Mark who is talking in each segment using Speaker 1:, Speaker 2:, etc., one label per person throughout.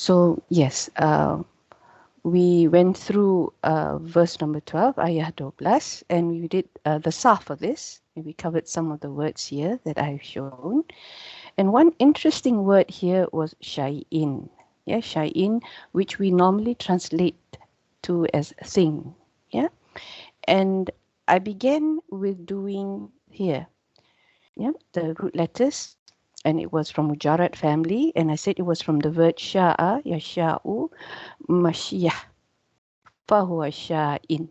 Speaker 1: So yes, we went through verse number 12, ayah 12, and we did the sah for this. And we covered some of the words here that I've shown. And one interesting word here was shay'in. Yeah, shay'in, which we normally translate to as thing. Yeah, and I began with doing here, yeah, the root letters, and it was from Mujarrad family, and I said it was from the word sha'a, yasha'u, mashiyah, fahuwa sha'in.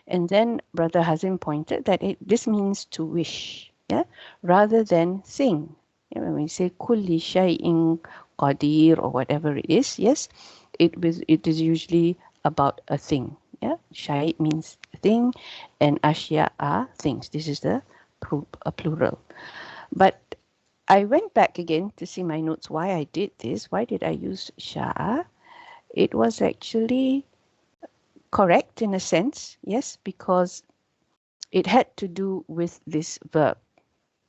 Speaker 1: And then Brother Hazim pointed that this means to wish, yeah, rather than thing. Yeah, when we say kulli shay'in qadir or whatever it is, yes, it is usually about a thing. Yeah, shay means thing, and ashya are things. This is the plural. But I went back again to see my notes why I did this. Why did I use sha'a? It was actually correct in a sense, yes, because it had to do with this verb.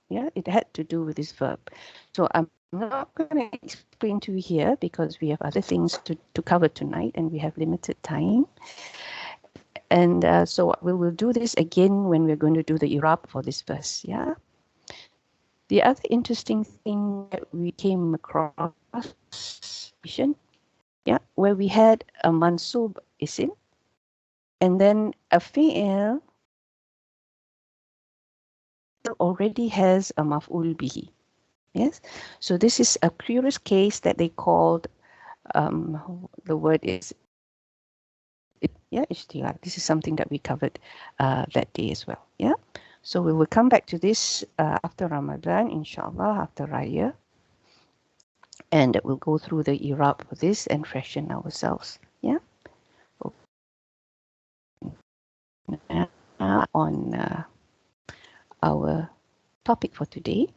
Speaker 1: Yeah, it had to do with this verb. So I'm not going to explain to you here because we have other things to cover tonight and we have limited time. And so we will do this again when we're going to do the Irab for this verse. Yeah. The other interesting thing that we came across, yeah, where we had a mansub isim and then a fi'il already has a maf'ul bihi. Yes, so this is a curious case that they called, the word is, yeah, ishtighal. This is something that we covered that day as well. Yeah, so we will come back to this after Ramadan, inshallah, after Raya. And we'll go through the Irab for this and freshen ourselves. Yeah. On our topic for today.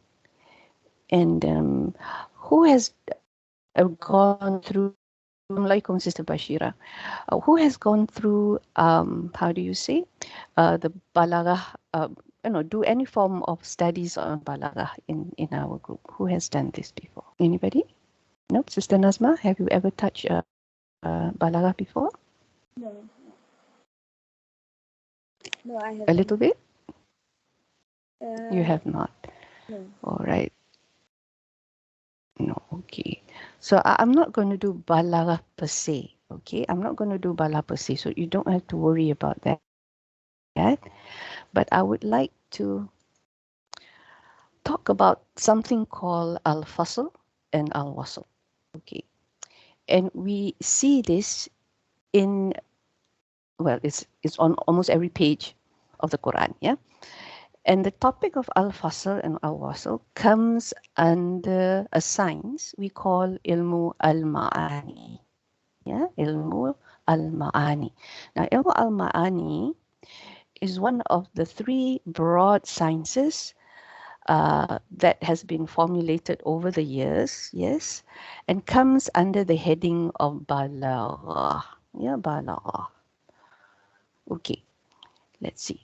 Speaker 1: And who has gone through, Assalamualaikum, Sister Bashira, who has gone through, how do you say, the Balaghah, do any form of studies on Balaghah in our group? Who has done this before? Anybody? Nope. Sister Nazma, have you ever touched Balaghah before?
Speaker 2: No. No, I haven't.
Speaker 1: A little bit? You have not?
Speaker 2: No.
Speaker 1: All right. No, okay. So I'm not going to do Balaghah per se, okay? I'm not going to do Balaghah per se, so you don't have to worry about that. But I would like to talk about something called al-Fasl and al-Wasl, okay? And we see this in, well, it's on almost every page of the Quran, yeah? And the topic of al-Fasl and al-Wasl comes under a science we call ilmu al-Ma'ani. Yeah, ilmu al-Ma'ani. Now, ilmu al-Ma'ani is one of the three broad sciences that has been formulated over the years, yes, and comes under the heading of Balaghah. Yeah, Balaghah. Okay, let's see.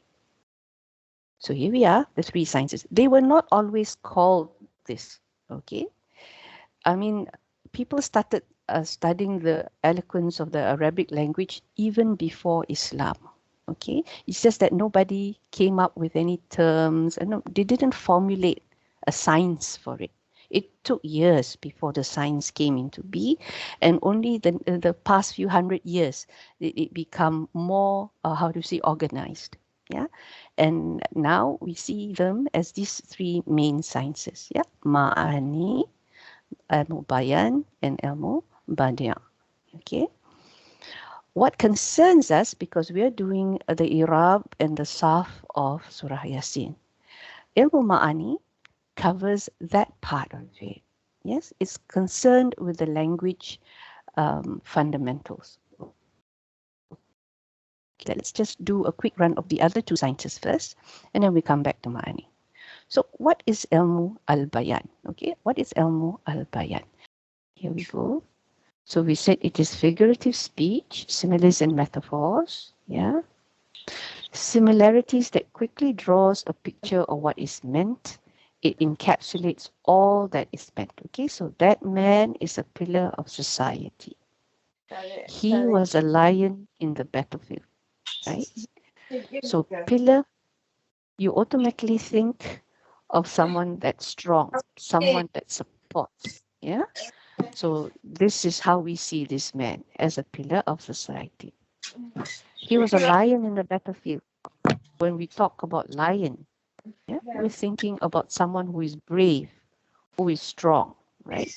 Speaker 1: So here we are, the three sciences. They were not always called this, okay? I mean, people started studying the eloquence of the Arabic language even before Islam, okay? It's just that nobody came up with any terms, and they didn't formulate a science for it. It took years before the science came into being, and only the past few hundred years did it become more, organized. Yeah, and now we see them as these three main sciences. Yeah, Ma'ani, Ilmu Bayan, and Ilmu Badi'. Okay. What concerns us, because we are doing the Irab and the Saf of Surah Yasin, Ilmu Ma'ani covers that part of it. Yes, it's concerned with the language fundamentals. Let's just do a quick run of the other two sciences first, and then we come back to Ma'ani. So what is Ilmu al-Bayan? Okay, what is Ilmu al-Bayan? Here we go. So we said it is figurative speech, similes and metaphors. Yeah. Similarities that quickly draws a picture of what is meant it encapsulates all that is meant. Okay, so that man is a pillar of society. He was a lion in the battlefield, right? So pillar, you automatically think of someone that's strong, someone that supports. Yeah. So this is how we see this man, as a pillar of society. He was a lion in the battlefield. When we talk about lion, yeah, we're thinking about someone who is brave, who is strong, right?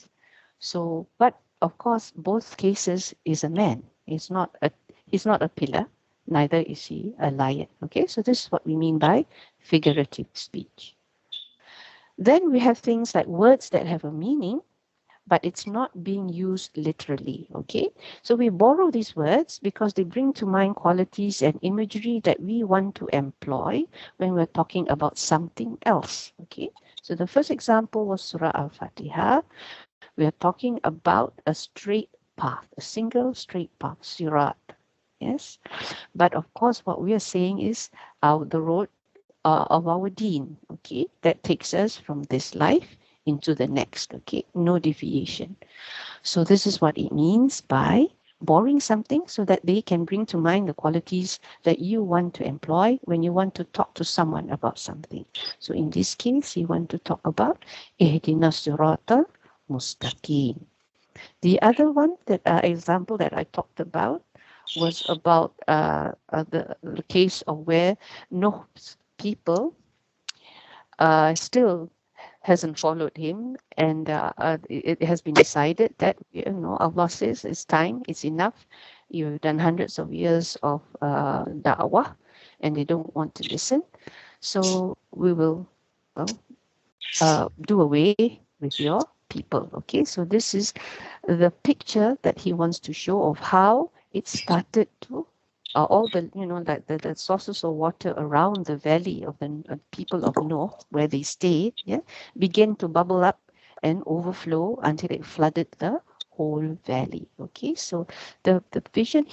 Speaker 1: So, but of course, both cases is a man. He's not a pillar, neither is he a lion. Okay, so this is what we mean by figurative speech. Then we have things like words that have a meaning, but it's not being used literally. Okay, so we borrow these words because they bring to mind qualities and imagery that we want to employ when we're talking about something else. Okay, so the first example was Surah Al-Fatiha. We are talking about a straight path, a single straight path, sirat. Yes, but of course, what we are saying is the road of our deen. Okay, that takes us from this life into the next. Okay, no deviation. So this is what it means by borrowing something so that they can bring to mind the qualities that you want to employ when you want to talk to someone about something. So in this case, you want to talk about ihdinas siratal mustaqim. The other one that example that I talked about was about the case of where Noah's people still hasn't followed him, and it has been decided that Allah says it's time, it's enough. You've done hundreds of years of da'wah, and they don't want to listen. So we will do away with your people. Okay, so this is the picture that he wants to show of how it started to all the like the sources of water around the valley of the people of Noah where they stayed, yeah, began to bubble up and overflow until it flooded the whole valley. Okay, so the vision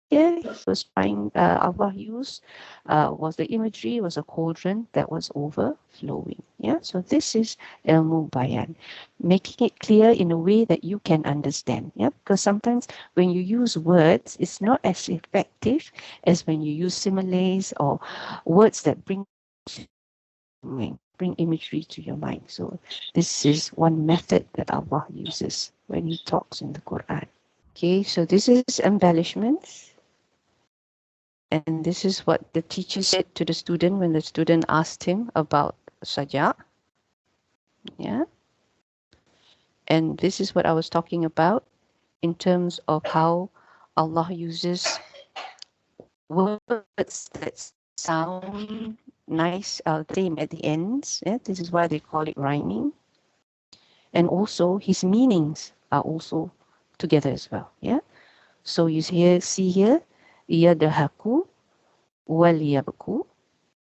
Speaker 1: here was trying Allah used was the imagery was a cauldron that was overflowing. Yeah, so this is ilmu bayan, making it clear in a way that you can understand. Yeah, because sometimes when you use words, it's not as effective as when you use similes or words that bring imagery to your mind. So this is one method that Allah uses when He talks in the Quran. Okay, so this is embellishments. And this is what the teacher said to the student when the student asked him about Saja. Yeah. And this is what I was talking about in terms of how Allah uses words that sound nice, same at the ends. Yeah? This is why they call it rhyming. And also his meanings are also together as well. Yeah. So you see here, yadhaku wal yabku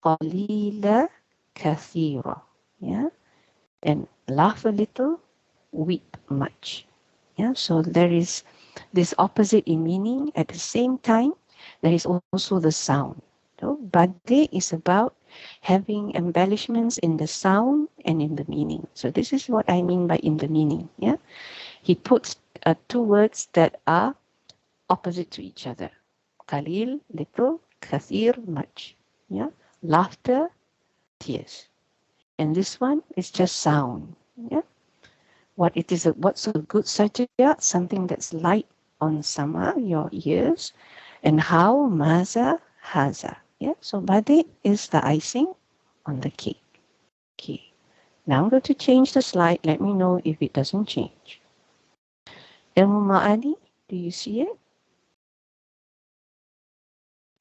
Speaker 1: qalila kathira. Yeah. And laugh a little, weep much. Yeah. So there is this opposite in meaning. At the same time, there is also the sound. So Bade is about having embellishments in the sound and in the meaning. So this is what I mean by in the meaning. Yeah. He puts two words that are opposite to each other. Qalil, little, kathir, much. Yeah. Laughter, tears. And this one is just sound. Yeah. What's a good sajda? Something that's light on sama, your ears. And how maza haza. Yeah. So badi is the icing on the cake. Okay. Now I'm going to change the slide. Let me know if it doesn't change. Ilmu Ma'ani, do you see it?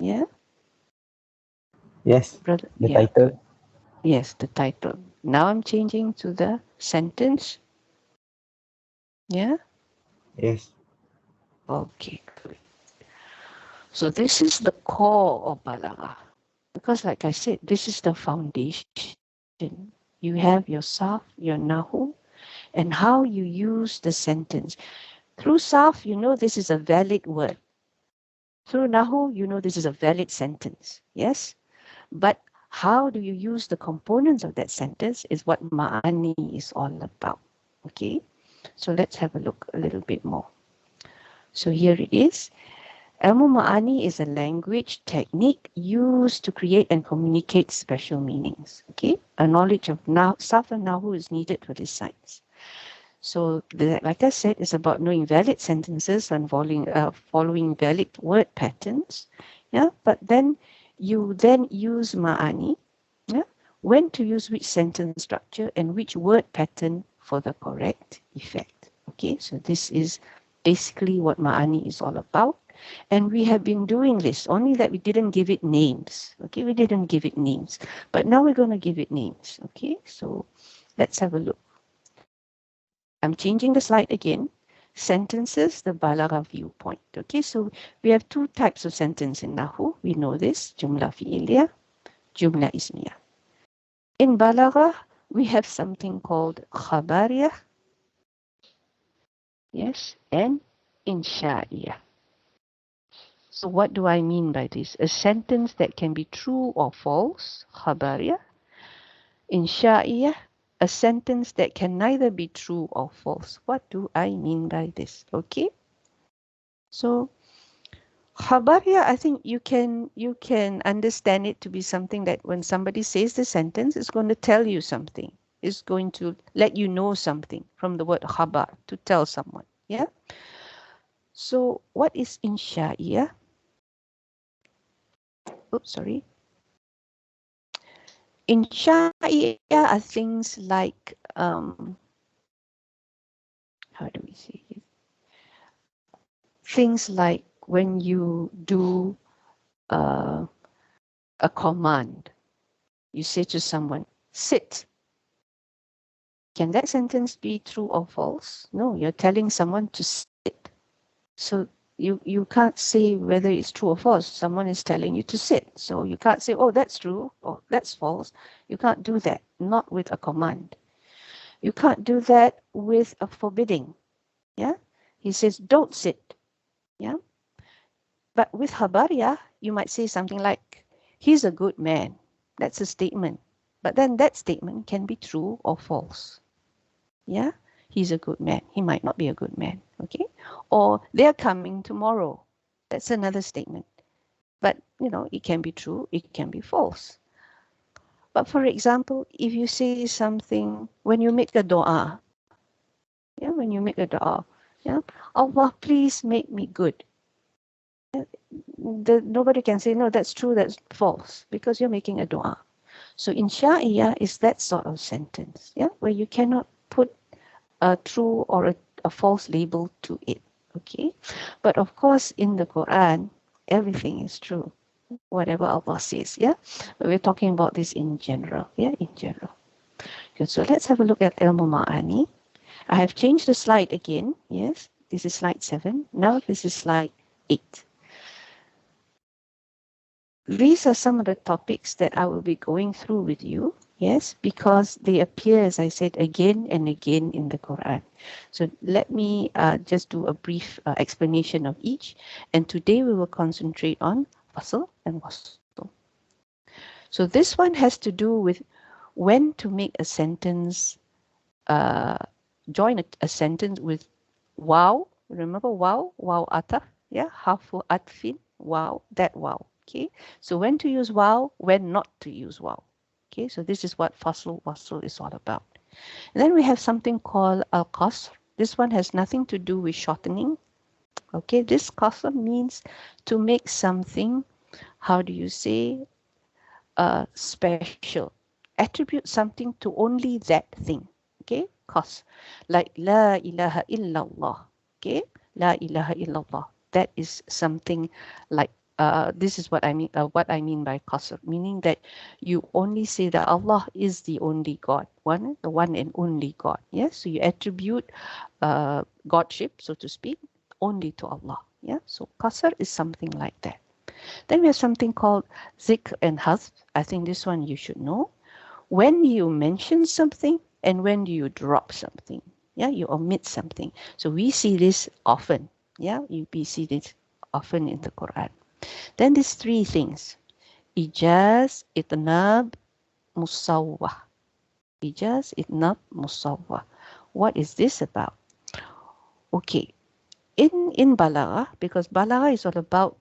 Speaker 1: Yeah?
Speaker 3: Yes,
Speaker 1: Brother,
Speaker 3: the
Speaker 1: yeah.
Speaker 3: title.
Speaker 1: Yes, the title. Now I'm changing to the sentence. Yeah?
Speaker 3: Yes.
Speaker 1: Okay, good. So this is the core of Balagha. Because like I said, this is the foundation. You have your Sarf, your Nahu, and how you use the sentence. Through Sarf, you know this is a valid word. Through Nahu, you know this is a valid sentence. Yes? But how do you use the components of that sentence is what ma'ani is all about. Okay, so let's have a look a little bit more. So here it is. Ilmu ma'ani is a language technique used to create and communicate special meanings. Okay, a knowledge of sarf and nahu is needed for this science. So, like I said, it's about knowing valid sentences and following valid word patterns. Yeah, but then you then use ma'ani. Yeah, when to use which sentence structure and which word pattern for the correct effect. Okay, so this is basically what ma'ani is all about. And we have been doing this, only that we didn't give it names. Okay, we didn't give it names. But now we're going to give it names. Okay, so let's have a look. I'm changing the slide again. Sentences, the balagha viewpoint. Okay, so we have two types of sentence in Nahu. We know this, jumla fi'iliyah, jumla ismiyah. In balagha, we have something called khabariyah, yes, and insha'iyah. So what do I mean by this? A sentence that can be true or false, khabariyah. Insha'iyah, a sentence that can neither be true or false. What do I mean by this? Okay. So khabariyah, I think you can understand it to be something that when somebody says the sentence, it's going to tell you something. It's going to let you know something from the word khabar, to tell someone. Yeah. So what is insha'iyah? Oops, sorry. Insha'iyah are things like how do we say it? Things like when you do a command, you say to someone, sit. Can that sentence be true or false? No, you're telling someone to sit. So you can't say whether it's true or false. Someone is telling you to sit. So you can't say, oh, that's true or that's false. You can't do that, not with a command. You can't do that with a forbidding. Yeah, he says, don't sit. Yeah, but with khabariyah, you might say something like, he's a good man. That's a statement. But then that statement can be true or false. Yeah, he's a good man. He might not be a good man. Okay, or they're coming tomorrow. That's another statement. But, it can be true, it can be false. But for example, if you say something, when you make a dua, when you make a dua, Allah, please make me good. Nobody can say, no, that's true, that's false, because you're making a dua. So insha'iyah is that sort of sentence, where you cannot put a true or a false label to it. Okay, but of course in the Quran, everything is true, whatever Allah says. But we're talking about this in general. In general. Okay, so let's have a look at ilmu ma'ani. I have changed the slide again. Yes, this is slide 7. Now this is slide 8. These are some of the topics that I will be going through with you. Yes, because they appear, as I said, again and again in the Quran. So let me just do a brief explanation of each. And today we will concentrate on fasl and wasl. So this one has to do with when to make a sentence, join a sentence with wow. Remember wow? Wow ataf. Harfu atfin. Wow. That wow. Okay. So when to use wow, when not to use wow. Okay, so this is what fasl wasl is all about. And then we have something called al-qasr. This one has nothing to do with shortening. Okay, this qasr means to make something, how do you say, special. Attribute something to only that thing. Okay, qasr. Like la ilaha illallah. Okay, la ilaha illallah. That is something like this is what I mean. What I mean by qasr, meaning that you only say that Allah is the only God, the one and only God. Yes, so you attribute godship, so to speak, only to Allah. So qasr is something like that. Then we have something called zikr and hazf. I think this one you should know. When you mention something and when you drop something. You omit something. So we see this often. We see this often in the Quran. Then these three things. إيجاز إطناب مصوّة. إيجاز إطناب مصوّة. What is this about? Okay, in balagha, because balagha is all about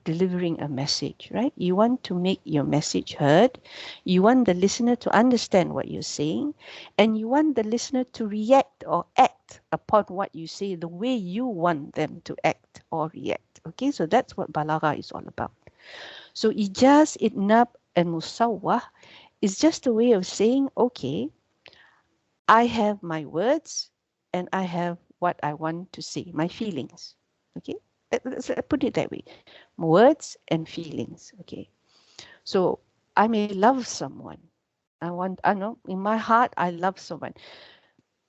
Speaker 1: delivering a message, right? You want to make your message heard, you want the listener to understand what you're saying, and you want the listener to react or act upon what you say the way you want them to act or react. Okay, so that's what balagha is all about. So ijaz, idnab, and musawwah is just a way of saying, okay, I have my words and I have what I want to say, my feelings. Okay, let's put it that way, words and feelings. Okay, so I may love someone. I know in my heart, I love someone.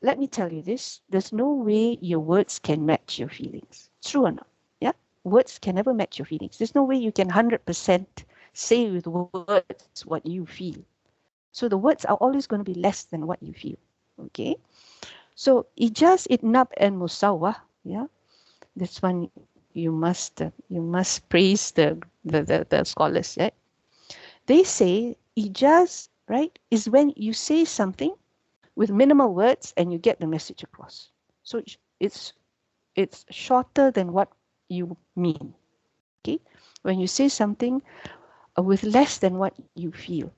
Speaker 1: Let me tell you this, there's no way your words can match your feelings. True or not? Yeah, words can never match your feelings. There's no way you can 100% say with words what you feel. So the words are always going to be less than what you feel. Okay, so ijaz, idnab, and musawwah, yeah, this one you must praise the scholars. Yeah? They say ijaz, right, is when you say something with minimal words and you get the message across. So it's shorter than what you mean. Okay, when you say something with less than what you feel.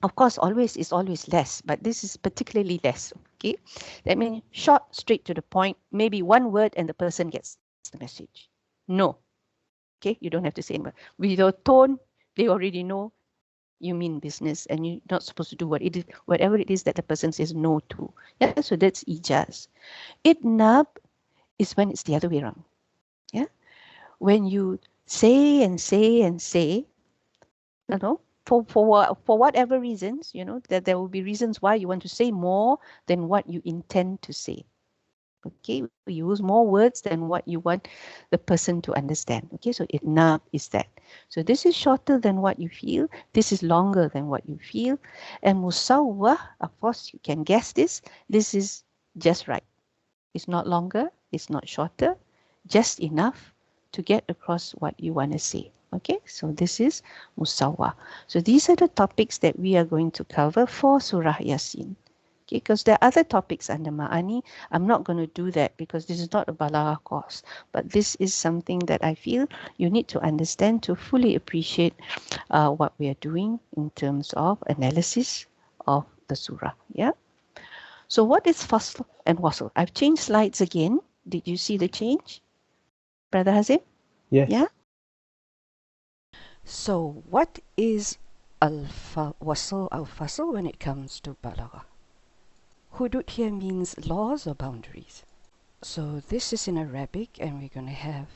Speaker 1: Of course, always is always less, but this is particularly less. Okay, that means short, straight to the point, maybe one word and the person gets the message. No. Okay, you don't have to say anymore. With your tone, they already know you mean business and you're not supposed to do whatever it is that the person says no to. Yeah, so that's ijaz. Idnab is when it's the other way around. Yeah, when you say and say and say, you know, for whatever reasons, you know, that there will be reasons why you want to say more than what you intend to say. Okay, we use more words than what you want the person to understand. Okay, so idnab is that. So this is shorter than what you feel. This is longer than what you feel. And musawwah, of course, you can guess this. This is just right. It's not longer. It's not shorter. Just enough to get across what you want to say. Okay, so this is musawwah. So these are the topics that we are going to cover for Surah Yasin. Okay, because there are other topics under Ma'ani. I'm not going to do that because this is not a Balagha course. But this is something that I feel you need to understand to fully appreciate what we are doing in terms of analysis of the surah. Yeah. So what is Fasl and Wasl? I've changed slides again. Did you see the change, Brother Hazim?
Speaker 3: Yes.
Speaker 1: Yeah. So what is Wasl al-Fasl when it comes to Balagha? Hudud here means laws or boundaries. So this is in Arabic and we're going to have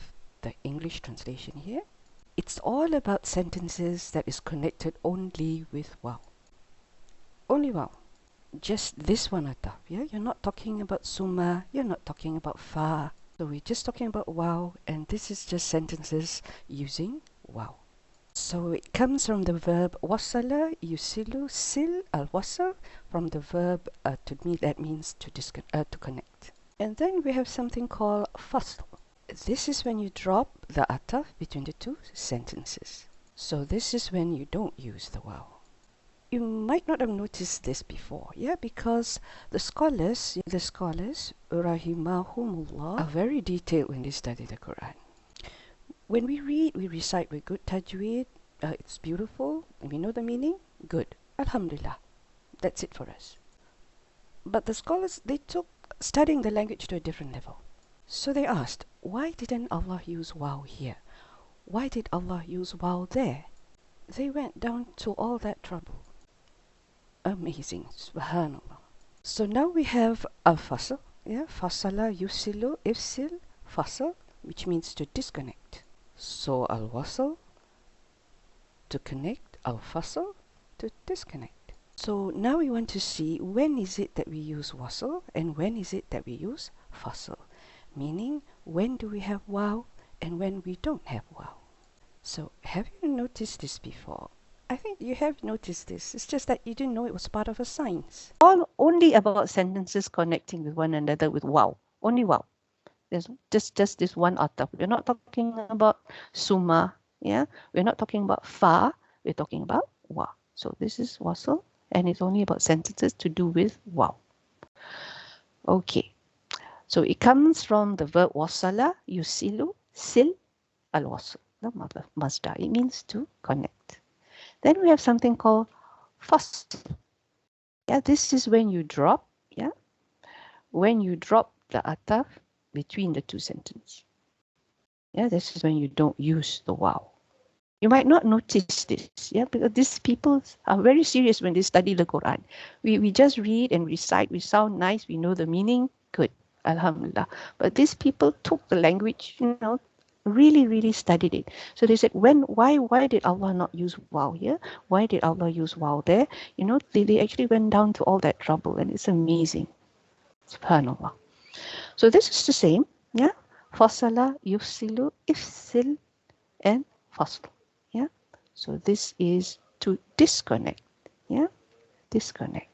Speaker 1: the English translation here. It's all about sentences that is connected only with waw. Only waw. Just this one ataf, yeah? You're not talking about summa, you're not talking about fa. So we're just talking about waw, and this is just sentences using waw. So it comes from the verb wasala, yusilu, sil, al-wasal, from the verb to me that means to connect. And then we have something called fasl. This is when you drop the ataf between the two sentences. So this is when you don't use the waw. You might not have noticed this before, yeah, because the scholars, rahimahumullah, are very detailed when they study the Quran. When we read, we recite with good tajweed. It's beautiful, and we know the meaning. Good, alhamdulillah. That's it for us. But the scholars, they took studying the language to a different level. So they asked, why didn't Allah use waw here? Why did Allah use waw there? They went down to all that trouble. Amazing, subhanallah. So now we have al-fasl, yeah, fasala, yusilu, ifsil, fasl, which means to disconnect. So al-wasl, to connect, al-fasl, to disconnect. So now we want to see when is it that we use wasl and when is it that we use fasl, meaning when do we have waw and when we don't have waw. So have you noticed this before? I think you have noticed this. It's just that you didn't know it was part of a science. Only about sentences connecting with one another with waw. Only waw. There's just this one ataf. We're not talking about summa. Yeah, we're not talking about fa. we're talking about wow. So this is wasl, and it's only about sentences to do with wow. Okay, so it comes from the verb wasala, yusilu, sil, al-wasl, the masdar. It means to connect. Then we have something called fasl. Yeah, this is when you drop, yeah, when you drop the ataf between the two sentences. Yeah, this is when you don't use the wow. You might not notice this, yeah, because these people are very serious when they study the Quran. We just read and recite, we sound nice, we know the meaning, good, alhamdulillah. But these people took the language, you know, really studied it. So they said, why did Allah not use wow here? Why did Allah use wow there? You know, they actually went down to all that trouble, and it's amazing. Subhanallah. So this is the same, yeah. Fasala, yufsilu, ifsil, and fasl. Yeah. So this is to disconnect. Yeah. Disconnect.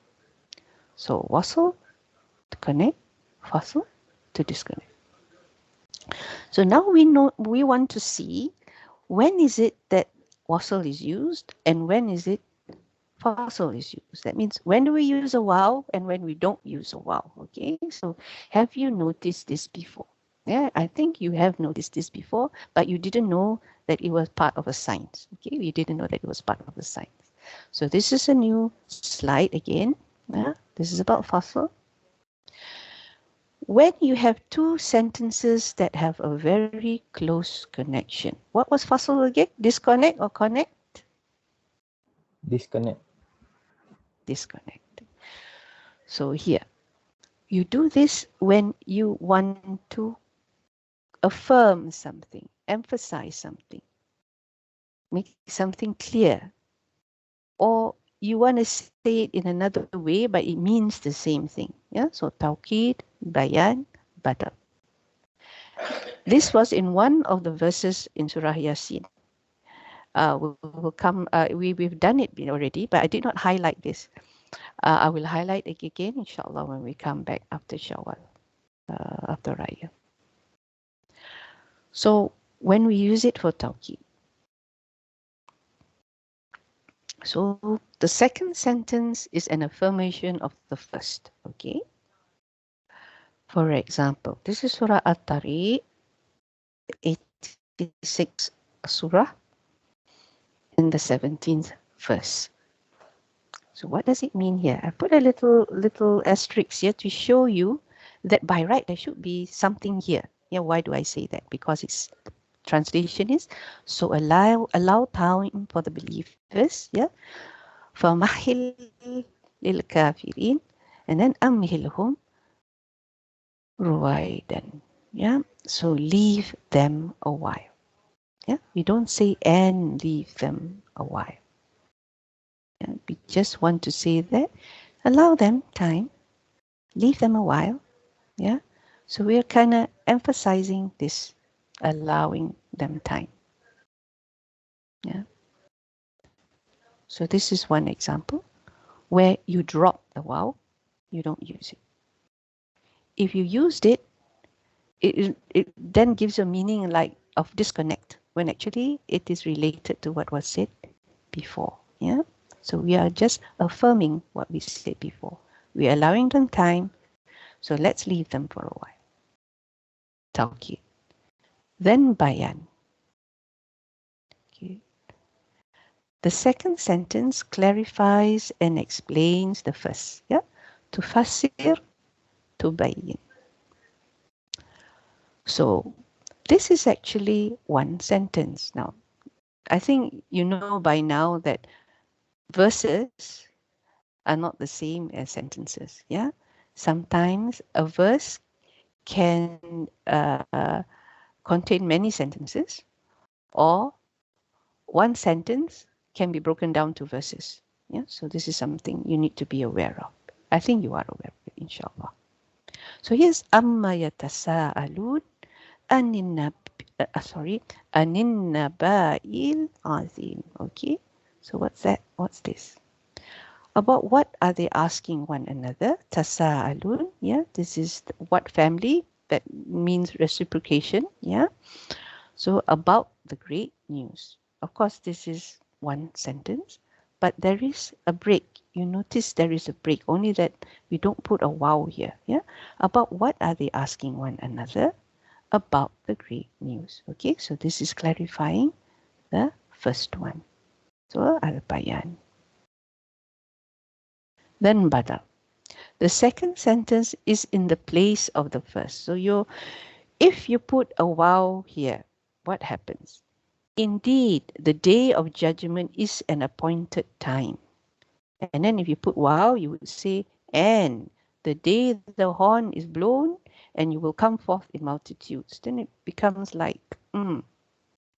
Speaker 1: So wasl to connect, fasl to disconnect. So now we want to see when is it that wasl is used and when is it fasl is used. That means when do we use a wow and when we don't use a wow. Okay. So have you noticed this before? Yeah, I think you have noticed this before, but you didn't know that it was part of a science. Okay, you didn't know that it was part of the science. So this is a new slide again. Yeah, this is about fasl. When you have two sentences that have a very close connection. What was fasl again? Disconnect or connect?
Speaker 3: Disconnect.
Speaker 1: Disconnect. So here, you do this when you want to affirm something, emphasize something, make something clear, or you want to say it in another way, but it means the same thing. Yeah. So tawqid, bayan, badal. This was in one of the verses in Surah Yasin. We'll come. We've done it already, but I did not highlight this. I will highlight it again, inshallah, when we come back after Shawwal, after Raya. So when we use it for tawqid. So the second sentence is an affirmation of the first. Okay. For example, this is Surah At-Tariq, 86 Surah, in the 17th verse. So what does it mean here? I put a little asterisk here to show you that by right there should be something here. Yeah, why do I say that? Because its translation is, so allow time for the believers, yeah. فَمَحِّلْ لِلْكَافِرِينَ, and then أَمْهِلْهُمْ ruwaidan. Yeah, so leave them a while. Yeah, we don't say and leave them a while. Yeah, we just want to say that allow them time, leave them a while. Yeah, so we're kind of emphasizing this, allowing them time. Yeah, so this is one example where you drop the wow, you don't use it. If you used it, it then gives a meaning like of disconnect, when actually it is related to what was said before. Yeah, so we are just affirming what we said before. We are allowing them time, so let's leave them for a while. Tawqid. Then bayan. Okay. The second sentence clarifies and explains the first. Yeah, tufassir, tubayyin. So this is actually one sentence. Now, I think you know by now that verses are not the same as sentences. Yeah, sometimes a verse can contain many sentences, or one sentence can be broken down to verses. Yeah, so this is something you need to be aware of. I think you are aware of it, inshallah. So here's amma yatasaalun anin naba'il azim. Okay, so what's that? What's this? About what are they asking one another? Tasa'alun. Yeah, this is what family, that means reciprocation. Yeah, so about the great news. Of course, this is one sentence, but there is a break. You notice there is a break, only that we don't put a wow here. Yeah, about what are they asking one another? About the great news. Okay, so this is clarifying the first one. So al-bayan. Then badal. The second sentence is in the place of the first. So if you put a wow here, what happens? Indeed, the day of judgment is an appointed time. And then if you put wow, you would say, and the day the horn is blown, and you will come forth in multitudes. Then it becomes like,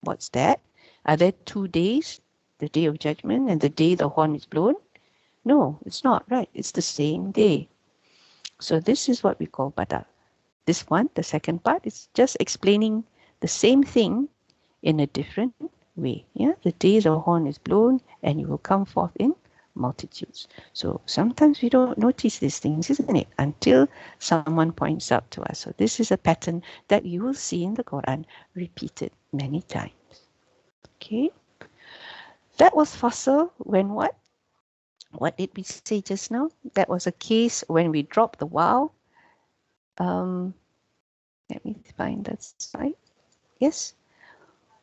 Speaker 1: what's that? Are there 2 days? The day of judgment and the day the horn is blown? No, it's not, right? It's the same day. So this is what we call badal. This one, the second part, is just explaining the same thing in a different way. Yeah, the day the horn is blown and you will come forth in multitudes. So sometimes we don't notice these things, isn't it? Until someone points out to us. So this is a pattern that you will see in the Quran repeated many times. Okay. That was fasl when what? What did we say just now? That was a case when we dropped the wow. Let me find that slide. Yes.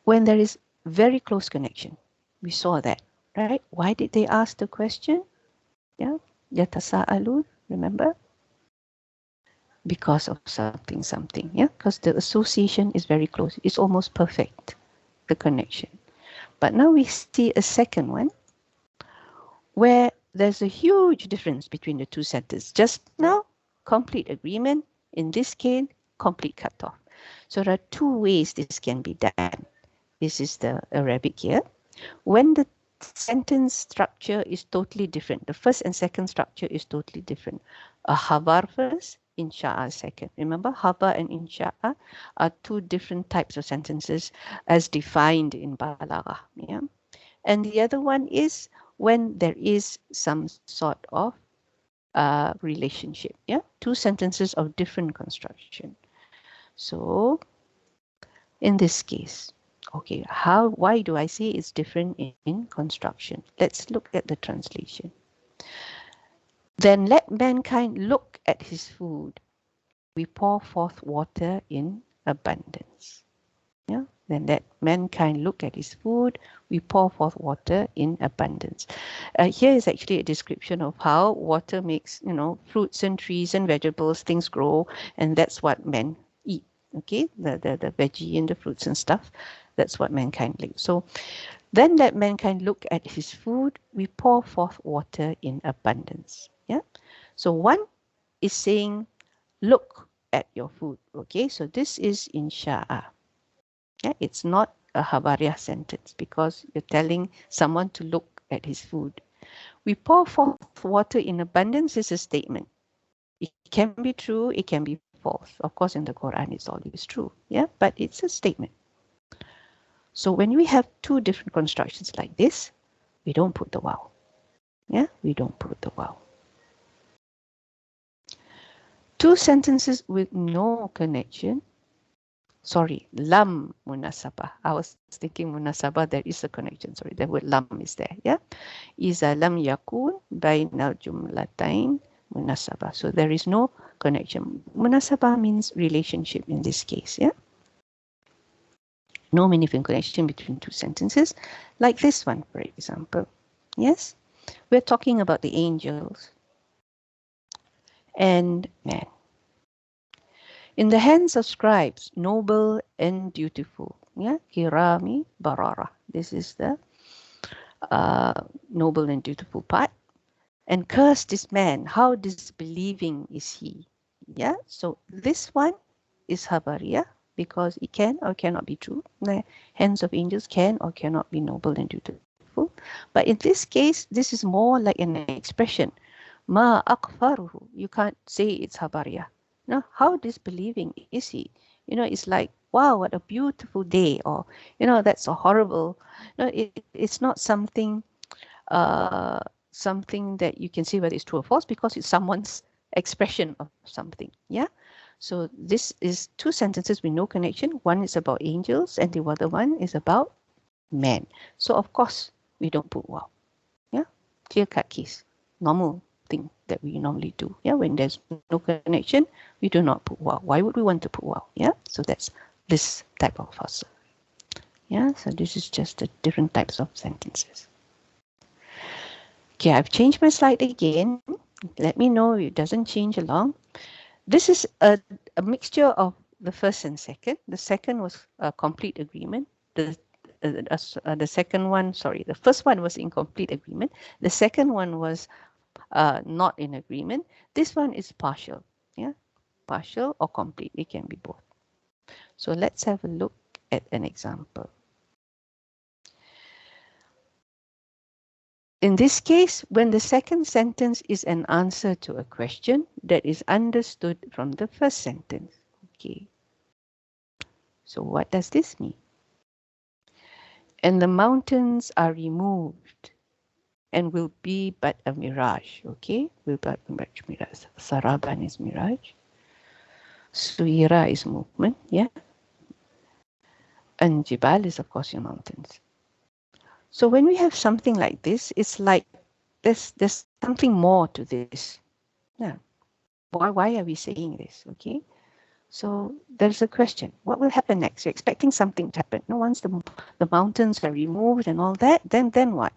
Speaker 1: When there is very close connection. We saw that, right? Why did they ask the question? Yeah. Yatasa'alun, remember? Because of something. Yeah. Because the association is very close. It's almost perfect, the connection. But now we see a second one where there's a huge difference between the two sentences. Just now, complete agreement. In this case, complete cutoff. So there are 2 ways this can be done. This is the Arabic here. When the sentence structure is totally different, the first and second structure is totally different. A khabar first, insha'a second. Remember, khabar and insha'a are 2 different types of sentences as defined in Balaghah. Yeah? And the other one is when there is some sort of relationship. Yeah, 2 sentences of different construction. So in this case, okay, why do I say it's different in construction? Let's look at the translation. Then let mankind look at his food. We pour forth water in abundance. Yeah. Then let mankind look at his food. We pour forth water in abundance. Here is actually a description of how water makes, fruits and trees and vegetables, things grow, and that's what men eat. Okay, the veggie and the fruits and stuff. That's what mankind lives. So then let mankind look at his food. We pour forth water in abundance. Yeah. So one is saying, look at your food. Okay, so this is insha'a. Yeah, it's not a Habariyah sentence because you're telling someone to look at his food. We pour forth water in abundance is a statement. It can be true, it can be false. Of course, in the Quran, it's always true. Yeah, but it's a statement. So when we have 2 different constructions like this, we don't put the wow. Yeah, we don't put the wow. 2 sentences with no connection. Sorry, lam munasabah. I was thinking munasabah, there is a connection. Sorry, the word lam is there. Yeah. Iza lam yakun bainal jumlatain munasabah. So there is no connection. Munasabah means relationship in this case. Yeah. No meaningful connection between 2 sentences. Like this one, for example. Yes. We're talking about the angels and man. In the hands of scribes, noble and dutiful. Yeah, kirami barara. This is the noble and dutiful part. And cursed is man. How disbelieving is he? Yeah, so this one is Habariya because it can or cannot be true. The hands of angels can or cannot be noble and dutiful. But in this case, this is more like an expression. Ma akfaruhu. You can't say it's Habariya. No, how disbelieving is he? It's like, wow, what a beautiful day, or that's a horrible. It's not something something that you can say whether it's true or false because it's someone's expression of something. Yeah. So this is 2 sentences with no connection. One is about angels and the other one is about men. So of course we don't put wow. Yeah, clear-cut case, normal thing that we normally do. Yeah, when there's no connection, we do not put wow. Why would we want to put wow? Yeah, so that's this type of fasl. Yeah, so this is just the different types of sentences. Okay, I've changed my slide again. Let me know if it doesn't change along. This is a mixture of the first and second. The second was a complete agreement. The second one, sorry, the first one was in complete agreement. The second one was not in agreement. This one is partial. Yeah, partial or complete. It can be both. So let's have a look at an example. In this case, when the second sentence is an answer to a question that is understood from the first sentence. Okay. So what does this mean? And the mountains are removed and will be but a mirage. Okay, will but a mirage. Saraban is mirage. Suira is movement, yeah. And Jibal is, of course, your mountains. So when we have something like this, it's like there's something more to this. Yeah. Why are we saying this? Okay. So there's a question. What will happen next? You're expecting something to happen. No, once the mountains are removed and all that, then what?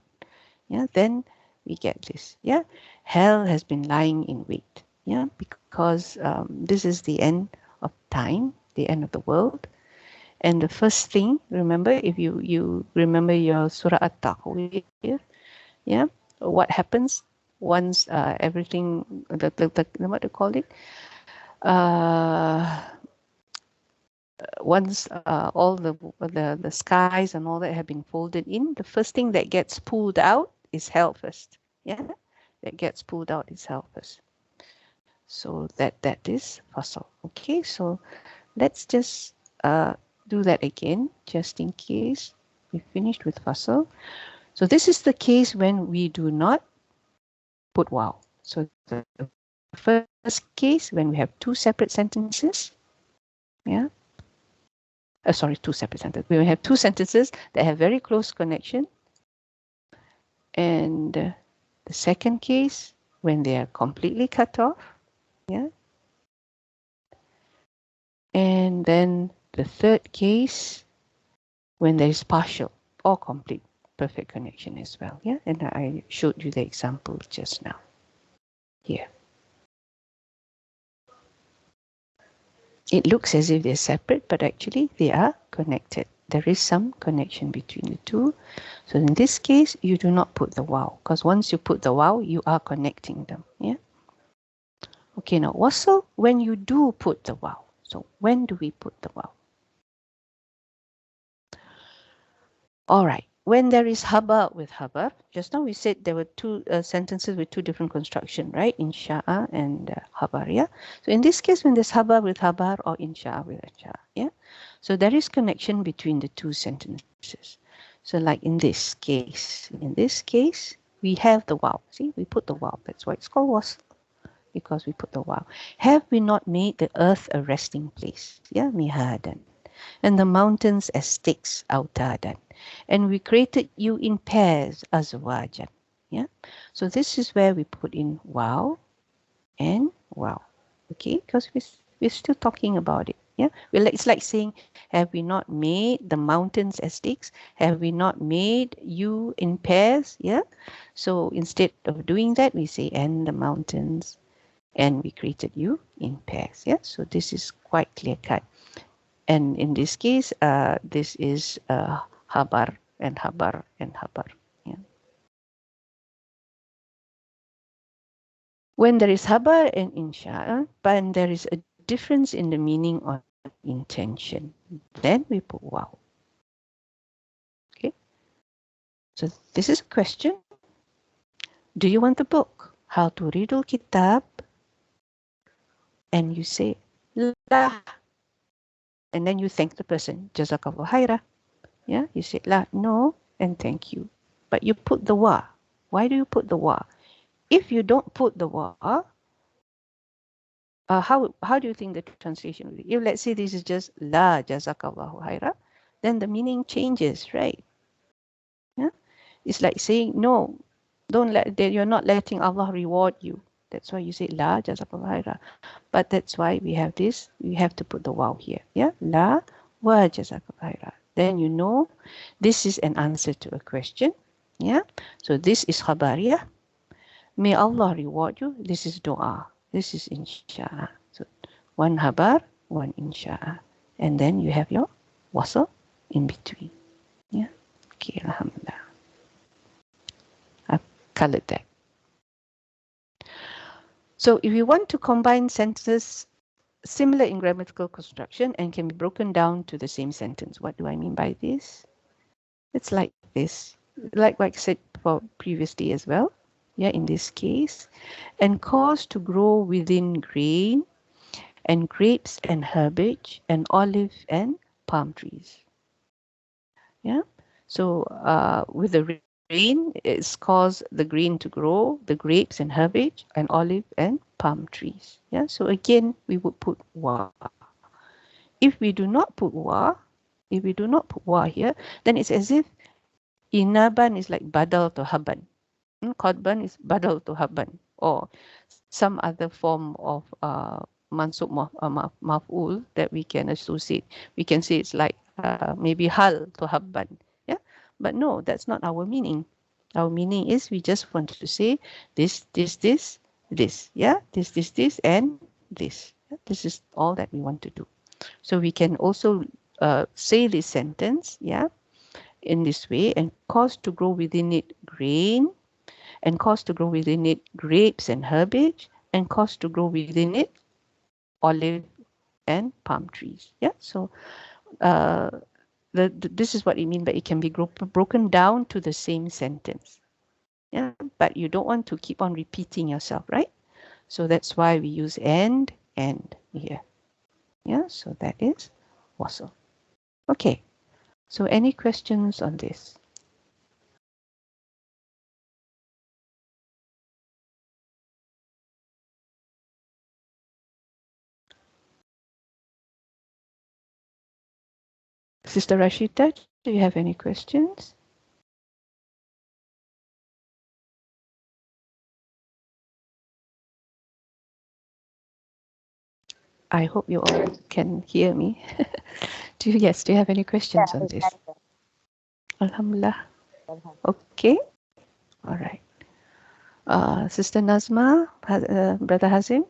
Speaker 1: Yeah, then we get this. Yeah, hell has been lying in wait. Yeah, because this is the end of time, the end of the world. And the first thing, remember, if you remember your Surah At-Taqwir, yeah, what happens once everything, the what do you call it? Once all the skies and all that have been folded in, the first thing that gets pulled out is hell first. Yeah, that gets pulled out is hell first. So that is fasl. Okay, so let's just do that again, just in case we finished with fasl. So this is the case when we do not put wow. So the first case when we have two separate sentences. Yeah. Sorry, two separate sentences. We have two sentences that have very close connection. And the second case, when they are completely cut off. Yeah. And then the third case, when there is partial or complete perfect connection as well. Yeah. And I showed you the example just now. Here. It looks as if they're separate, but actually they are connected. There is some connection between the two. So in this case, you do not put the wow, because once you put the wow, you are connecting them. Yeah. Okay, now wasl, when you do put the wow. So when do we put the wow? All right. When there is habar with habar, just now we said there were two sentences with two different construction, right? Insha'a and habar, yeah? So in this case, when there's habar with habar or insha'a with insha'a, yeah? So there is connection between the two sentences. So like in this case, we have the wow. See, we put the wow. That's why it's called wasl, because we put the wow. Have we not made the earth a resting place? Yeah, mihadan. And the mountains as sticks, autadan. And we created you in pairs, azwajan. Yeah. So this is where we put in wow and wow. Okay, because we're still talking about it. Yeah. It's like saying, have we not made the mountains as sticks? Have we not made you in pairs? Yeah. So instead of doing that, we say, and the mountains, and we created you in pairs. Yeah. So this is quite clear cut. And in this case, this is habar and habar and habar. Yeah. When there is habar and insha, but there is a difference in the meaning or intention, then we put wow. Okay. So this is a question. Do you want the book? How to read al-kitab? And you say la. And then you thank the person. Jazakallah khaira. Yeah, you say la, no, and thank you. But you put the wa. Why do you put the wa? If you don't put the wa, how do you think the translation will be? If let's say this is just la jazakallahu khaira, then the meaning changes, right? Yeah. It's like saying, no, don't let, you're not letting Allah reward you. That's why you say la jazakallah khaira. But that's why we have this, we have to put the wow here. Yeah, la wa jazakallah khaira. Then you know this is an answer to a question. Yeah, so this is khabariyah. May Allah reward you. This is dua. This is insha'a. So one habar, one insha'a. And then you have your wasl in between. Yeah. Okay, alhamdulillah. I've colored that. So if you want to combine sentences similar in grammatical construction and can be broken down to the same sentence, what do I mean by this? It's like this, like what I said previously as well. Yeah, in this case, and cause to grow within grain and grapes and herbage and olive and palm trees. Yeah, so with the rain, it's caused the grain to grow, the grapes and herbage and olive and palm trees. Yeah, so again, we would put wa. If we do not put wa, here, then it's as if inaban is like badal to haban. Qadban is badal to haban, or some other form of mansub maf'ul that we can associate. We can say it's like maybe hal to habban. Yeah, but no, that's not our meaning. Our meaning is we just want to say this. Yeah, this, and this. Yeah? This is all that we want to do. So we can also say this sentence, yeah, in this way, and cause to grow within it grain, and cause to grow within it grapes and herbage, and cause to grow within it olive and palm trees. Yeah, so this is what it means, but it can be broken down to the same sentence. Yeah, but you don't want to keep on repeating yourself, right? So that's why we use and here. Yeah, so that is wasl. Okay, so any questions on this? Sister Rashida, do you have any questions? I hope you all can hear me. Do you have any questions on this? Alhamdulillah. Okay. All right. Sister Nazma, Brother Hazim,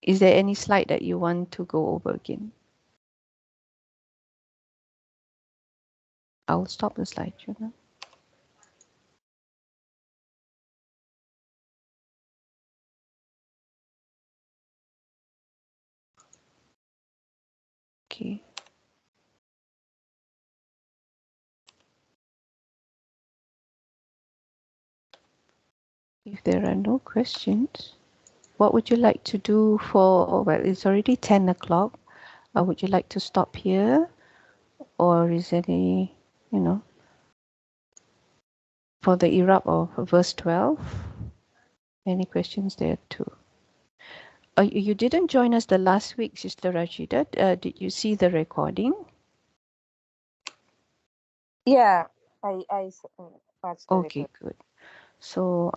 Speaker 1: is there any slide that you want to go over again? I'll stop the slide. Okay. If there are no questions, what would you like to do for, well, it's already 10 o'clock. Would you like to stop here? Or is there any, for the Irab of verse 12? Any questions there too? You didn't join us the last week, Sister Rashida. Did you see the recording?
Speaker 2: Yeah, I watched the
Speaker 1: Okay,
Speaker 2: record.
Speaker 1: good. So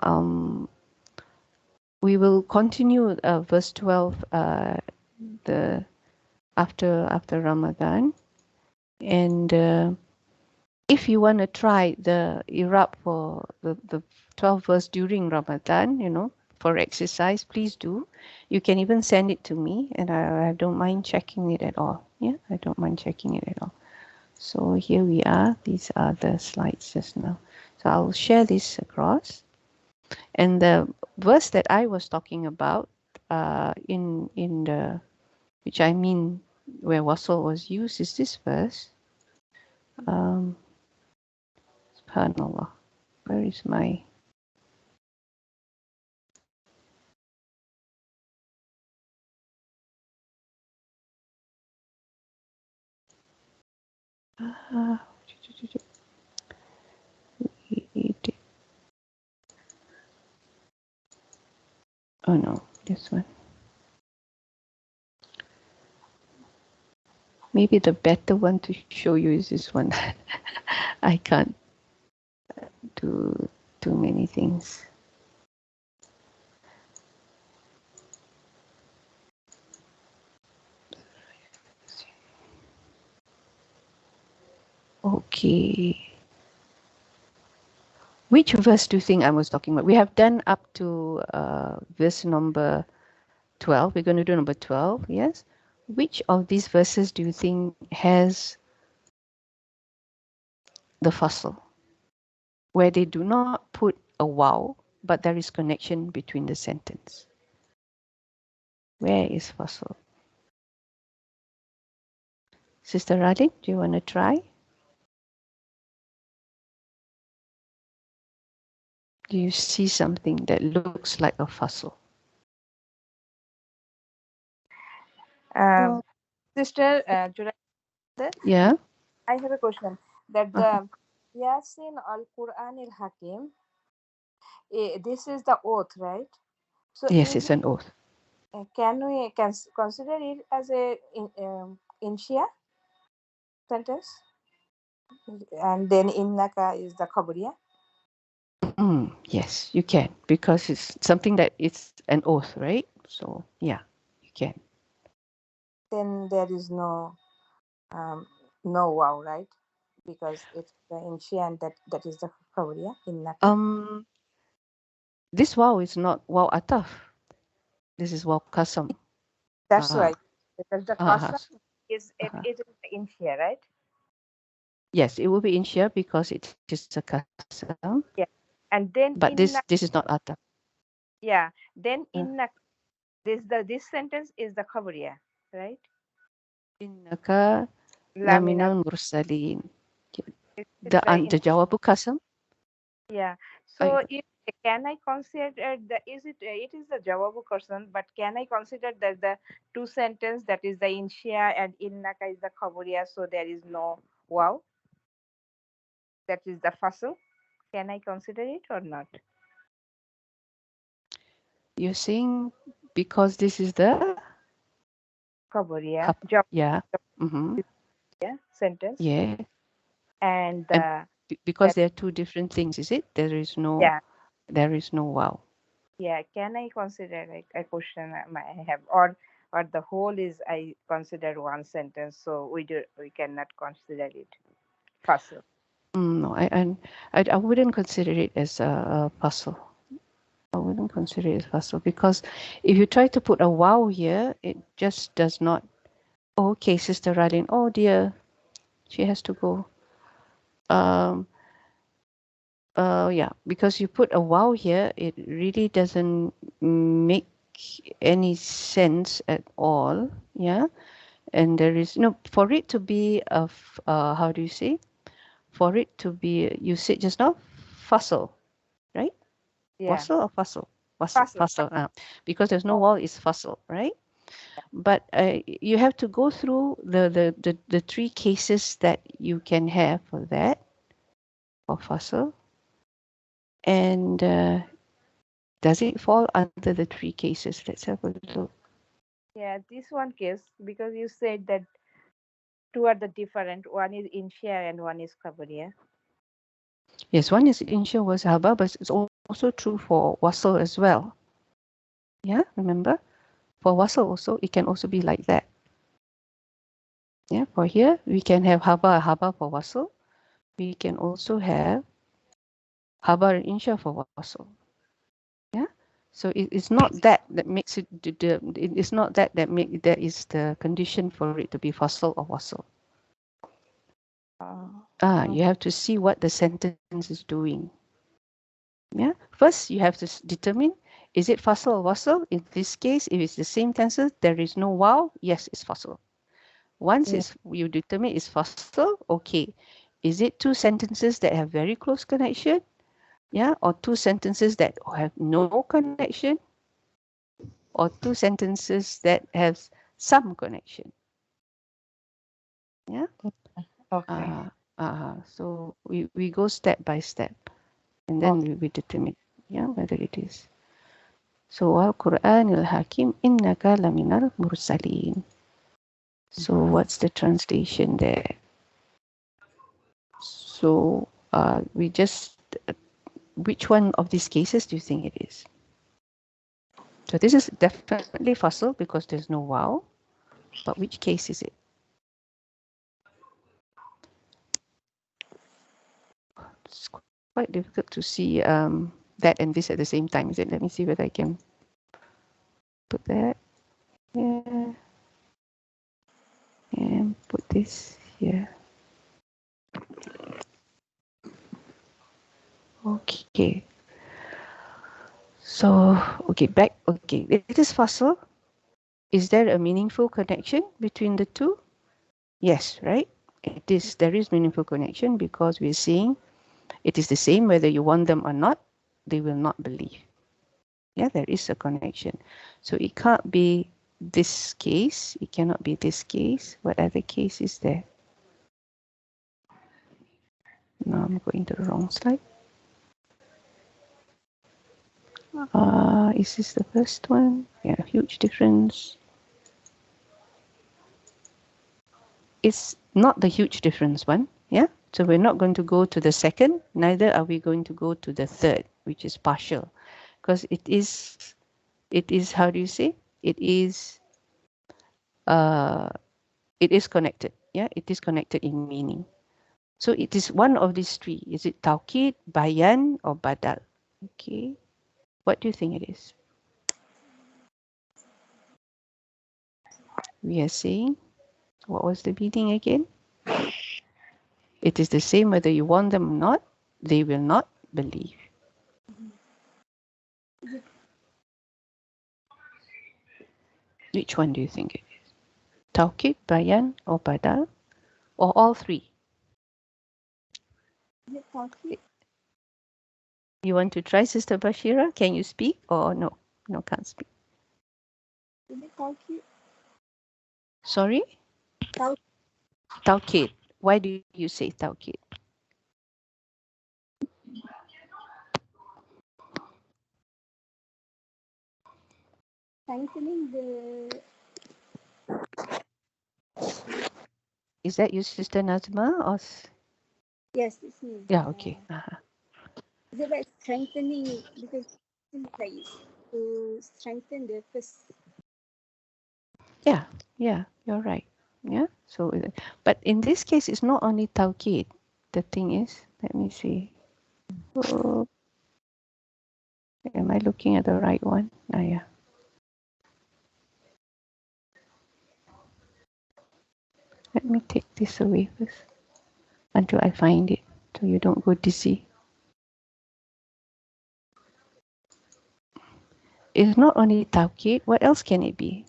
Speaker 1: we will continue verse 12 the after Ramadan, and if you want to try the Irab for the 12 verse during Ramadan, for exercise, please do. You can even send it to me, and I don't mind checking it at all. Yeah, I don't mind checking it at all. So here we are. These are the slides just now. So I'll share this across. And the verse that I was talking about in the, which I mean where wasl was used, is this verse. Subhanallah. Where is my... Oh no, this one. Maybe the better one to show you is this one. I can't do too many things. Okay. Which verse do you think I was talking about? We have done up to verse number 12. We're going to do number 12, yes? Which of these verses do you think has the fasl, where they do not put a wow, but there is connection between the sentence? Where is fasl? Sister Radin, do you want to try? Do you see something that looks like a fasl?
Speaker 2: Sister Zuraidah,
Speaker 1: Yeah?
Speaker 2: I have a question. That the Yasin al Quran al Hakim, this is the oath, right? So
Speaker 1: Yes,
Speaker 2: is
Speaker 1: it's an oath.
Speaker 2: can we consider it as a inshia sentence, and then innaka is the khabariya?
Speaker 1: Yes, you can, because it's something that it's an oath, right? So yeah, you can.
Speaker 2: Then there is no wow, right? Because it's the inshia, and that is the khabariya innaka.
Speaker 1: This wow is not wow ataf. This is wow kasam.
Speaker 2: That's right. Because the
Speaker 1: Uh-huh.
Speaker 2: qasam is it is the inshia, right?
Speaker 1: Yes, it will be insya because it is a kasam.
Speaker 2: Yeah. And then
Speaker 1: But this is not ataf.
Speaker 2: yeah. Then inna this sentence is the khabariya, right?
Speaker 1: Innaka
Speaker 2: Laminal.
Speaker 1: laminal mursalin.
Speaker 2: It's a
Speaker 1: The jawabu kasam.
Speaker 2: yeah. So if can I consider the it is the jawabu person, but can I consider that the two sentence that is the inshia and innaka is the khabariya, so there is no wow, that is the fasl. Can I consider it or not?
Speaker 1: You're saying because this is the
Speaker 2: Khabariya,
Speaker 1: yeah. Mm-hmm.
Speaker 2: sentence,
Speaker 1: Yeah.
Speaker 2: and
Speaker 1: And because
Speaker 2: that
Speaker 1: there are two different things, is it? There is no wow.
Speaker 2: yeah. Can I consider like a question I have, or the whole is I consider one sentence, so we cannot consider it fasl.
Speaker 1: No, I wouldn't consider it as a puzzle. I wouldn't consider it a puzzle because if you try to put a wow here, it just does not. Oh, okay, Sister Radin. Oh dear, she has to go. Yeah, because you put a wow here, it really doesn't make any sense at all. Yeah, and there is no for it to be of how do you say? For it to be, you said just now, fossil, right?
Speaker 2: Yeah,
Speaker 1: Wasl or fossil?
Speaker 2: fasl.
Speaker 1: Fossil. Because there's no wall, it's fossil, right? But you have to go through the three cases that you can have for that, for fossil. And does it fall under the three cases? Let's have a look.
Speaker 2: Yeah, this one case because you said that two are the different. One is inshia and one is khabariya.
Speaker 1: Yes, one is insha was haba, but it's also true for wasl as well. Yeah, remember? For wasl also, it can also be like that. Yeah, for here, we can have haba for wasl. We can also have haba and insha for wasl. Yeah, so it's not that makes it it's not that that is the condition for it to be fasl or wasl. You have to see what the sentence is doing. Yeah, first you have to determine, is it fasl or wasl? In this case, if it's the same tenses, there is no wow, yes, it's fasl. Once you determine it's fasl, okay. Is it two sentences that have very close connection? Yeah, or two sentences that have no connection? Or two sentences that have some connection? Yeah.
Speaker 2: Okay.
Speaker 1: So we go step by step, and then we determine, yeah, whether it is. So Al Quran al Hakim innaka laminal mursalin. So what's the translation there? So we just, which one of these cases do you think it is? So this is definitely fossil because there's no wow, but which case is it? It's quite difficult to see that and this at the same time, is it? Let me see whether I can put that here and put this here. Okay. So, okay, it is fossil. Is there a meaningful connection between the two? Yes, right? It is. There is meaningful connection because we're saying it is the same whether you want them or not, they will not believe. Yeah, there is a connection. So it can't be this case. It cannot be this case. What other case is there? No, I'm going to the wrong slide. Is this the first one? Yeah, huge difference. It's not the huge difference one. Yeah, so we're not going to go to the second, neither are we going to go to the third, which is partial, because it is, how do you say? It is connected. Yeah, it is connected in meaning. So it is one of these three. Is it tawkid, bayan, or badal? Okay. What do you think it is? We are saying, what was the meaning again? It is the same whether you want them or not, they will not believe. Which one do you think it is? Tawkid, bayan, or badal? Or all three?
Speaker 4: Is it tawkid?
Speaker 1: You want to try, Sister Bashira? Can you speak or no? No, can't speak.
Speaker 4: Is it tawkid?
Speaker 1: Sorry?
Speaker 4: Tawkid.
Speaker 1: Tawkid. Why do you say tawkid?
Speaker 4: Strengthening the.
Speaker 1: Is that you, Sister Nazma? Or
Speaker 4: Yes, it's me.
Speaker 1: yeah, okay.
Speaker 4: Is it like strengthening because it's like to strengthen the first?
Speaker 1: Yeah, you're right. Yeah. So, but in this case, it's not only tawkid. The thing is, let me see. Oh, am I looking at the right one? Ah, yeah. Let me take this away first until I find it, so you don't go dizzy. It's not only tawkid. What else can it be?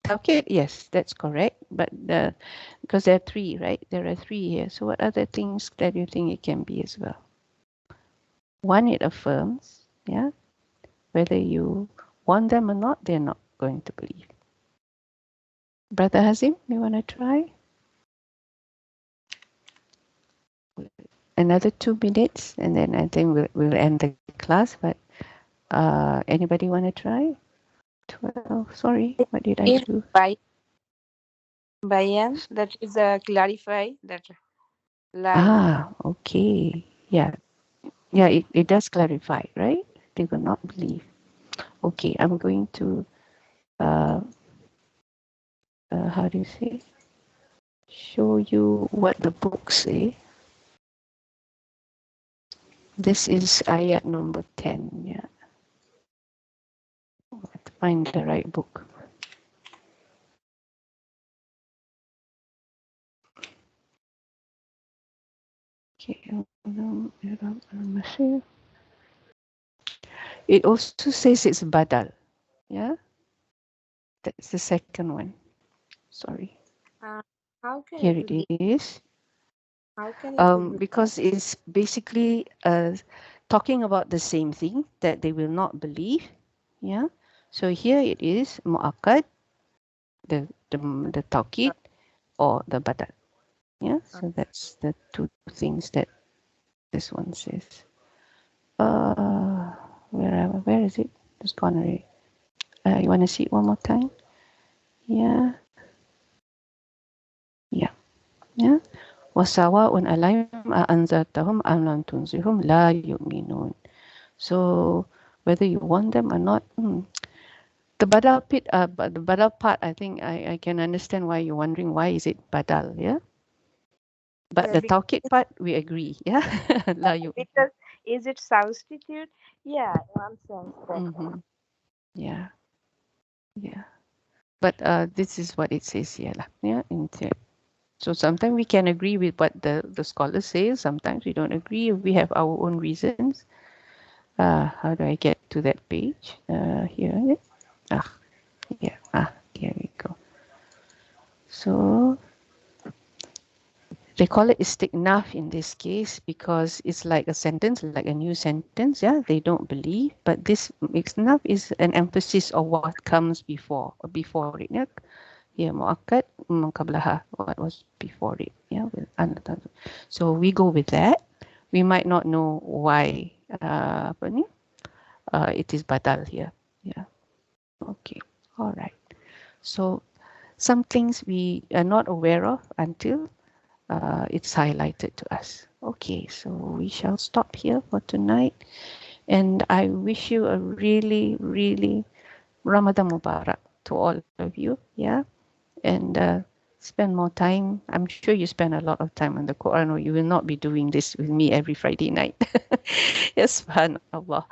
Speaker 1: Tawkid, yes, that's correct. But because there are three, right? There are three here. So what other things that you think it can be as well? One, it affirms, yeah. Whether you want them or not, they're not going to believe. Brother Hazim, you want to try? Another 2 minutes, and then I think we'll end the class. But anybody want to try? 12. Sorry, what did I do?
Speaker 2: Bayan, that is clarify that lie.
Speaker 1: Ah, okay. Yeah, it does clarify, right? They will not believe. Okay, I'm going to how do you say? Show you what the books say. This is ayat number 10. Yeah, I have to find the right book. Okay, it also says it's badal. Yeah, that's the second one. Sorry.
Speaker 2: How can
Speaker 1: Here
Speaker 2: it
Speaker 1: it
Speaker 2: be?
Speaker 1: is.
Speaker 2: How can it be?
Speaker 1: Because it's basically talking about the same thing that they will not believe. Yeah. So here it is mu'akkad, the tawkid or the badal. Yeah. So that's the two things that this one says. Where is it? It's gone already. You want to see it one more time? Yeah. Yeah. وَسَوَاءٌ عَلَيْهِمْ أَأَنذَرْتَهُمْ أَمْ لَمْ تُنذِرْهُمْ لَا يُؤْمِنُونَ. So whether you want them or not, the badal pit, but the badal part, I think I can understand why you're wondering why is it badal, yeah. But the tawkid part, we agree, yeah. La
Speaker 2: because is it substitute? Yeah, one sense.
Speaker 1: Mm-hmm. Yeah, yeah. But this is what it says here, lah. Yeah. So sometimes we can agree with what the scholar says. Sometimes we don't agree. We have our own reasons. How do I get to that page? Here. Yeah. Here we go. So they call it istiqnaf in this case because it's like a sentence, like a new sentence. Yeah, they don't believe, but this istiqnaf is an emphasis of what comes before it. Yeah, yeah, muakkad qablaha, what was before it. Yeah, so we go with that. We might not know why it is badal here. Yeah. Okay. All right. So some things we are not aware of until it's highlighted to us. Okay, so we shall stop here for tonight. And I wish you a really, really Ramadan Mubarak to all of you. Yeah. And spend more time. I'm sure you spend a lot of time on the Quran, or you will not be doing this with me every Friday night. Yes, subhanallah.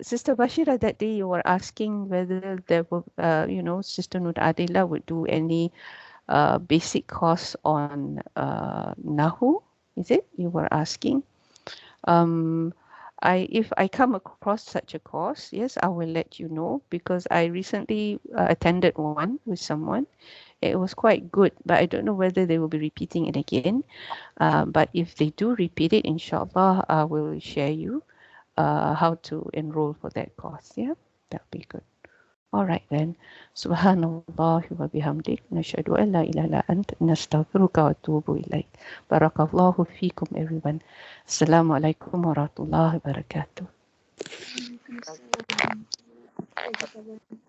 Speaker 1: Sister Bashira, that day you were asking whether there were, Sister Nur Adila would do any basic course on Nahu. Is it? You were asking. If I come across such a course, yes, I will let you know because I recently attended one with someone. It was quite good, but I don't know whether they will be repeating it again. But if they do repeat it, inshallah, I will share you how to enroll for that course. Yeah, that'll be good. All right then. Subhanallah wa bihamdik. Nashhadu an la ilaha illa ant. Nastaghfiruka wa atubu ilaik. Barakallahu fikum everyone. Assalamu alaikum wa rahmatullahi wa barakatuh.
Speaker 4: Waalaikumsalam.